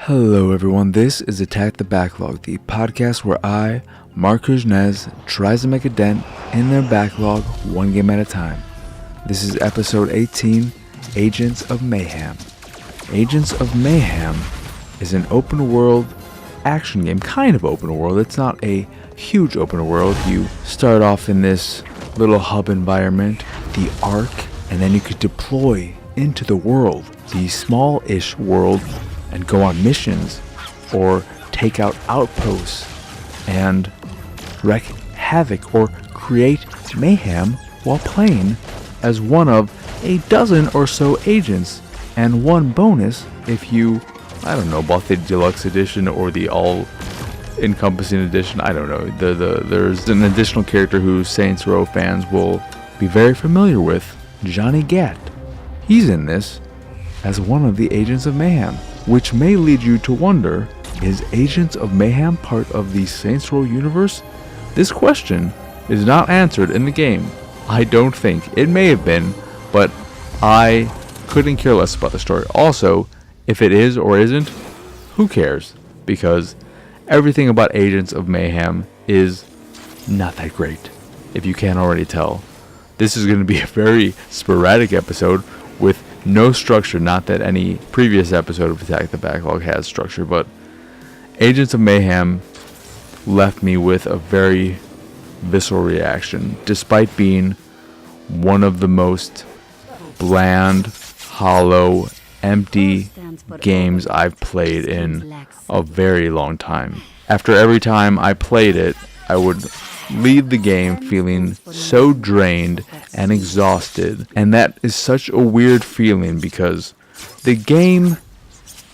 Hello everyone, this is Attack the Backlog, the podcast where I, Marc tries to make a dent in their backlog one game at a time. This is episode 18, Agents of Mayhem. Agents of Mayhem is an open world action game, kind of open world. It's not a huge open world. You start off in this little hub environment, the Ark, and then you could deploy into the world, the small-ish world, and go on missions or take out outposts and wreak havoc or create mayhem while playing as one of a dozen or so agents. And one bonus if you, bought the deluxe edition or the all-encompassing edition. I don't know. There's an additional character who Saints Row fans will be very familiar with, Johnny Gat. He's in this as one of the Agents of Mayhem, which may lead you to wonder, is Agents of Mayhem part of the Saints Row universe? This question is not answered in the game. I don't think. It may have been, but I couldn't care less about the story. Also, if it is or isn't, who cares? Because everything about Agents of Mayhem is not that great, if you can't already tell. This is going to be a very sporadic episode with no structure. Not that any previous episode of Attack the Backlog has structure, but Agents of Mayhem left me with a very visceral reaction, despite being one of the most bland, hollow, empty games I've played in a very long time. After every time I played it, I would leave the game feeling so drained and exhausted, and that is such a weird feeling because the game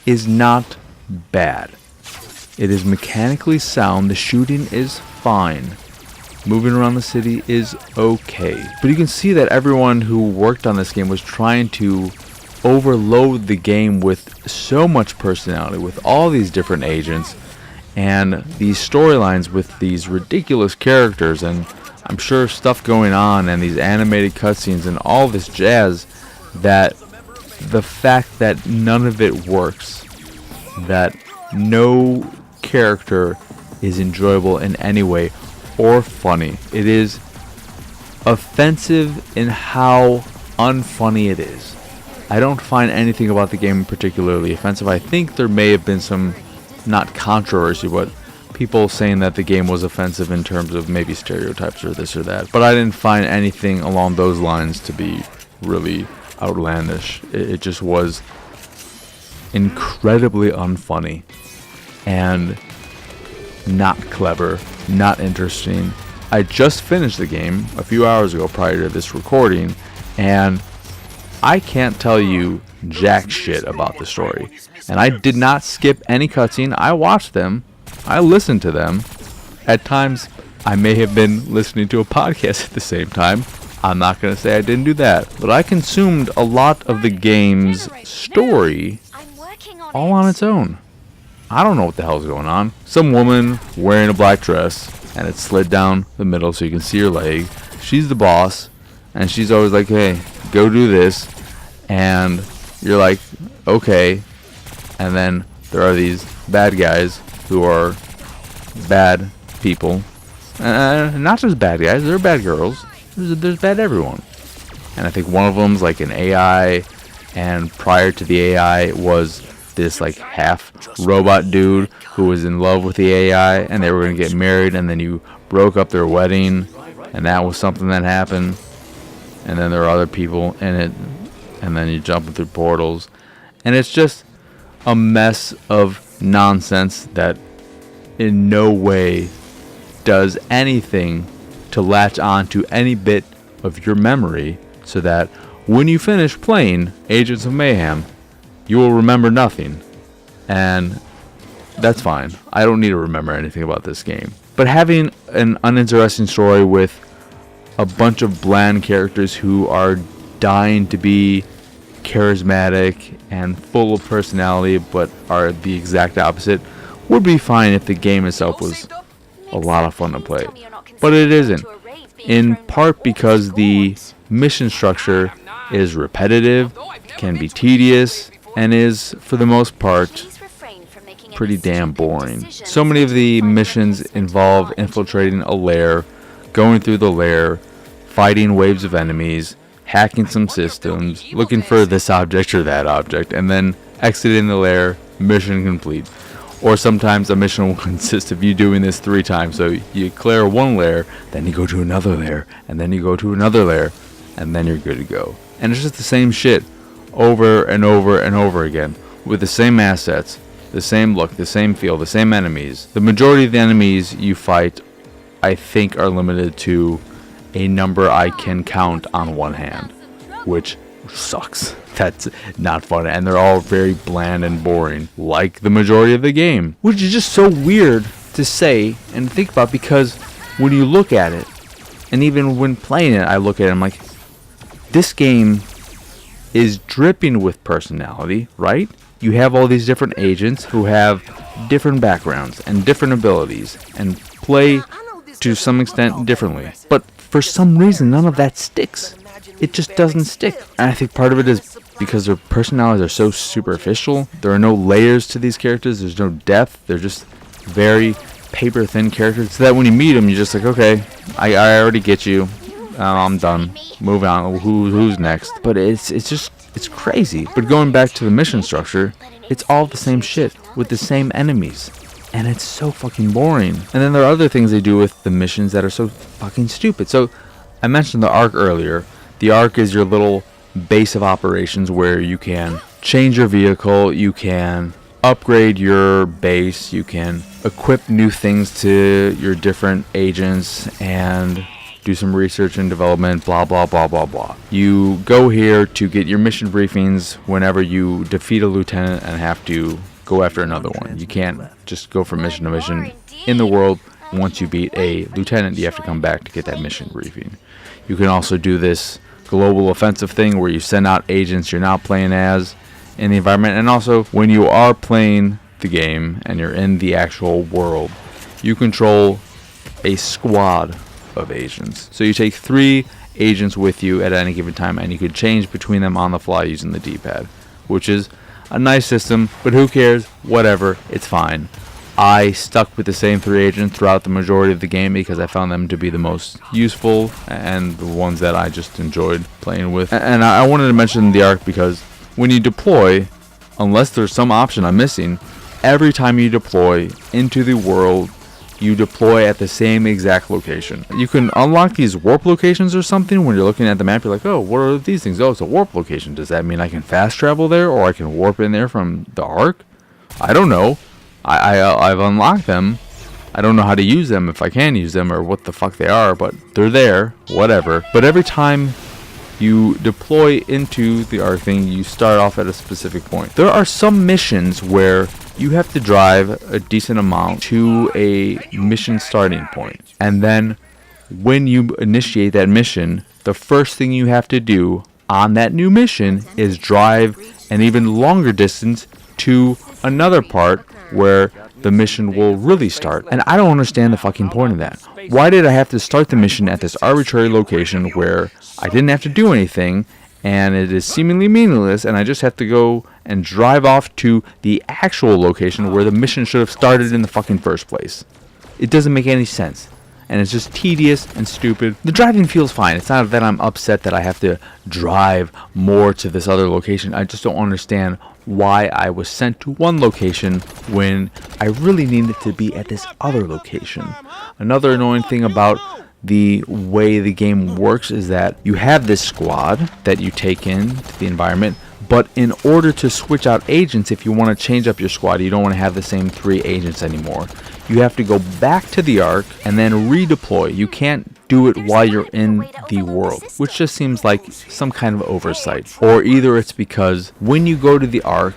is not bad. It is mechanically sound, the shooting is fine, moving around the city is okay, but you can see that everyone who worked on this game was trying to overload the game with so much personality, with all these different agents and these storylines with these ridiculous characters, and I'm sure stuff going on, and these animated cutscenes and all this jazz, that the fact that none of it works, that no character is enjoyable in any way or funny. It is offensive in how unfunny it is. I don't find anything about the game particularly offensive. I think there may have been some, not controversy, but people saying that the game was offensive in terms of maybe stereotypes or this or that. But I didn't find anything along those lines to be really outlandish. It just was incredibly unfunny and not clever, not interesting. I just finished the game a few hours ago prior to this recording, and I can't tell you jack shit about the story. And I did not skip any cutscene. I watched them. I listened to them. At times, I may have been listening to a podcast at the same time. I'm not going to say I didn't do that. But I consumed a lot of the game's story all on its own. I don't know what the hell's going on. Some woman wearing a black dress, and it's slid down the middle so you can see her leg. She's the boss, and she's always like, hey, go do this. And you're like, okay. And then there are these bad guys who are bad people. Not just bad guys, there are bad girls. There's bad everyone. And I think one of them's like an AI, and prior to the AI was this like half robot dude who was in love with the AI, and they were going to get married, and then you broke up their wedding, and that was something that happened. And then there are other people in it, and then you jump through portals, and it's just a mess of nonsense that in no way does anything to latch on to any bit of your memory, so that when you finish playing Agents of Mayhem, you will remember nothing. And that's fine. I don't need to remember anything about this game. But having an uninteresting story with a bunch of bland characters who are dying to be charismatic and full of personality but are the exact opposite would be fine if the game itself was a lot of fun to play. But it isn't. In part because the mission structure is repetitive, can be tedious, and is, for the most part, pretty damn boring. So many of the missions involve infiltrating a lair, going through the lair, fighting waves of enemies, hacking some systems, looking for this object or that object, and then exiting the lair, mission complete. Or sometimes a mission will consist of you doing this 3 times. So you clear one lair, then you go to another lair, and then you go to another lair, and then you're good to go. And it's just the same shit over and over and over again with the same assets, the same look, the same feel, the same enemies. The majority of the enemies you fight, I think, are limited to a number I can count on one hand, which sucks. That's not fun, and they're all very bland and boring, like the majority of the game, which is just so weird to say and think about, because when you look at it, and even when playing it, I look at it, I'm like, this game is dripping with personality, right? You have all these different agents who have different backgrounds and different abilities and play to some extent differently, but for some reason none of that sticks. It just doesn't stick. And I think part of it is because their personalities are so superficial. There are no layers to these characters. There's no depth. They're just very paper thin characters. So that when you meet them, you're just like, okay, I already get you. I'm done. Move on. Who's next? But it's crazy. But going back to the mission structure, it's all the same shit with the same enemies. And it's so fucking boring. And then there are other things they do with the missions that are so fucking stupid. So I mentioned the Ark earlier. The Ark is your little base of operations where you can change your vehicle, you can upgrade your base, you can equip new things to your different agents and do some research and development, blah, blah, blah, blah, blah. You go here to get your mission briefings whenever you defeat a lieutenant and have to go after another one. You can't just go from mission to mission in the world. Once you beat a lieutenant, you have to come back to get that mission briefing. You can also do this global offensive thing where you send out agents you're not playing as in the environment. And also, when you are playing the game and you're in the actual world, you control a squad of agents. So you take 3 agents with you at any given time, and you can change between them on the fly using the D-pad, which is a nice system, but who cares? Whatever, it's fine. I stuck with the same 3 agents throughout the majority of the game because I found them to be the most useful and the ones that I just enjoyed playing with. And I wanted to mention the Ark because when you deploy, unless there's some option I'm missing, every time you deploy into the world, you deploy at the same exact location. You can unlock these warp locations or something. When you're looking at the map, you're like, oh, what are these things? Oh, it's a warp location. Does that mean I can fast travel there, or I can warp in there from the Ark? I don't know. I've unlocked them. I don't know how to use them, if I can use them, or what the fuck they are, but they're there, whatever. But every time you deploy into the Ark thing, you start off at a specific point. There are some missions where you have to drive a decent amount to a mission starting point. And then when you initiate that mission, the first thing you have to do on that new mission is drive an even longer distance to another part where the mission will really start. And I don't understand the fucking point of that. Why did I have to start the mission at this arbitrary location where I didn't have to do anything and it is seemingly meaningless, and I just have to go and drive off to the actual location where the mission should have started in the fucking first place? It doesn't make any sense. And it's just tedious and stupid. The driving feels fine. It's not that I'm upset that I have to drive more to this other location. I just don't understand why I was sent to one location when I really needed to be at this other location. Another annoying thing about the way the game works is that you have this squad that you take into the environment, but in order to switch out agents, if you want to change up your squad, you don't want to have the same 3 agents anymore. You have to go back to the Ark and then redeploy. You can't do it while you're in the world, which just seems like some kind of oversight. Or either it's because when you go to the Ark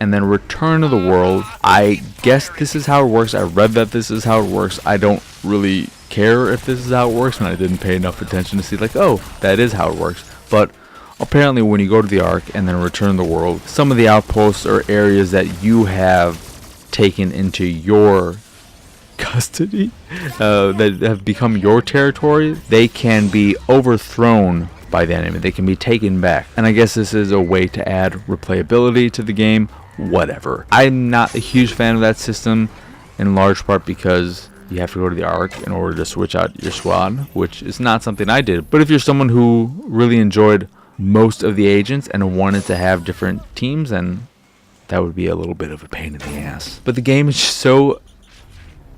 and then return to the world, I guess this is how it works. I read that this is how it works. I don't really care if this is how it works, and I didn't pay enough attention to see like, oh, that is how it works. But apparently when you go to the Ark and then return the world, some of the outposts or areas that you have taken into your custody, that have become your territory, they can be overthrown by the enemy. They can be taken back. And I guess this is a way to add replayability to the game. Whatever. I'm not a huge fan of that system, in large part because you have to go to the Ark in order to switch out your squad, which is not something I did. But if you're someone who really enjoyed most of the agents and wanted to have different teams, then that would be a little bit of a pain in the ass. But the game is just so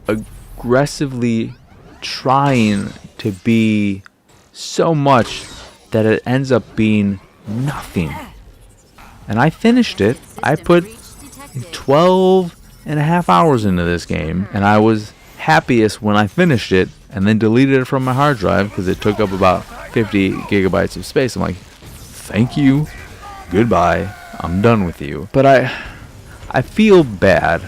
aggressively trying to be so much that it ends up being nothing. And I finished it. I put 12 and a half hours into this game, and I was happiest when I finished it and then deleted it from my hard drive because it took up about 50 gigabytes of space. I'm like, thank you, goodbye, I'm done with you. But I feel bad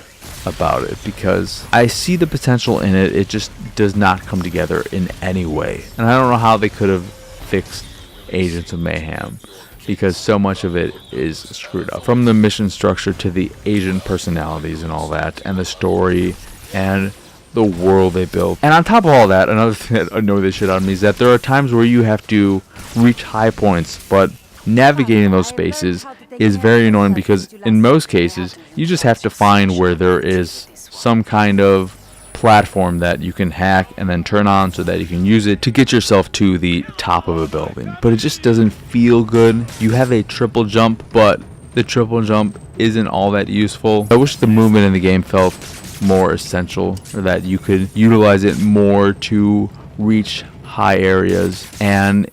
about it because I see the potential in it. It just does not come together in any way. And I don't know how they could have fixed Agents of Mayhem, because so much of it is screwed up. From the mission structure to the agent personalities and all that, and the story and the world they built. And on top of all that, another thing that annoys the shit out of me is that there are times where you have to reach high points, but navigating those spaces is very annoying because in most cases you just have to find where there is some kind of platform that you can hack and then turn on so that you can use it to get yourself to the top of a building. But it just doesn't feel good. You have a triple jump, but the triple jump isn't all that useful. I wish the movement in the game felt more essential, or that you could utilize it more to reach high areas. And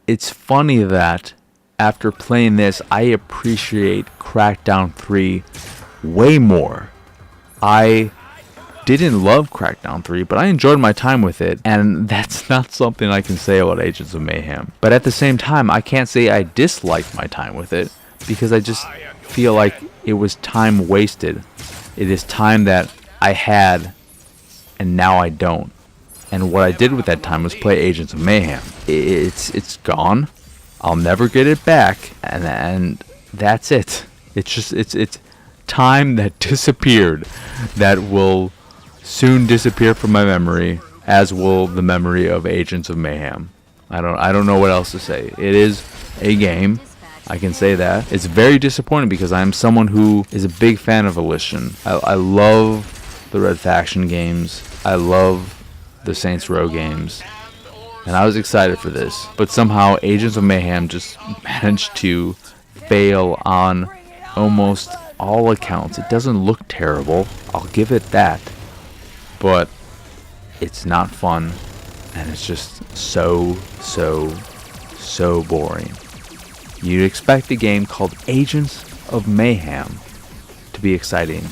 it's funny that after playing this, I appreciate Crackdown 3 way more. I didn't love Crackdown 3, but I enjoyed my time with it, and that's not something I can say about Agents of Mayhem. But at the same time, I can't say I disliked my time with it, because I just feel like it was time wasted. It is time that I had, and now I don't. And what I did with that time was play Agents of Mayhem. It's gone. I'll never get it back, and that's it. It's time that disappeared, that will soon disappear from my memory, as will the memory of Agents of Mayhem. I don't know what else to say. It is a game, I can say that. It's very disappointing because I'm someone who is a big fan of Volition. I love the Red Faction games. I love the Saints Row games. And I was excited for this. But somehow Agents of Mayhem just managed to fail on almost all accounts. It doesn't look terrible, I'll give it that. But it's not fun. And it's just so boring. You'd expect a game called Agents of Mayhem to be exciting,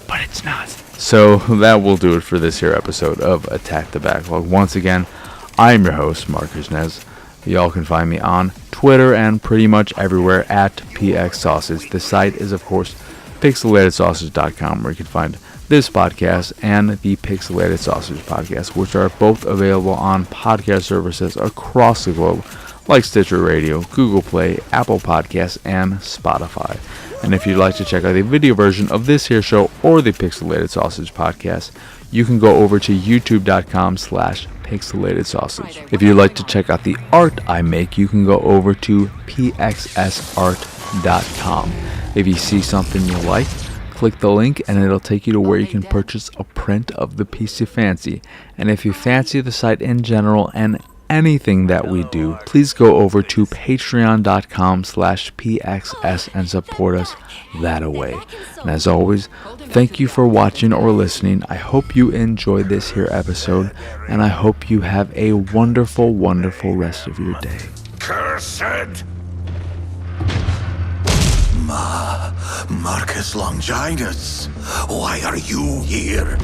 but it's not. So that will do it for this here episode of Attack the Backlog. Once again, I am your host, Marc. Y'all can find me on Twitter and pretty much everywhere at PXSausage. The site is, of course, pixelatedsausage.com, where you can find this podcast and the Pixelated Sausage podcast, which are both available on podcast services across the globe, like Stitcher Radio, Google Play, Apple Podcasts, and Spotify. And if you'd like to check out the video version of this here show or the Pixelated Sausage podcast, you can go over to youtube.com/Pixelated Sausage. If you'd like to check out the art I make, you can go over to pxsart.com. If you see something you like, click the link and it'll take you to where you can purchase a print of the piece you fancy. And if you fancy the site in general and anything that we do, please go over to patreon.com/pxs and support us that way. And as always, thank you for watching or listening. I hope you enjoyed this here episode, and I hope you have a wonderful rest of your day. Cursed! Marcus Longinus, why are you here?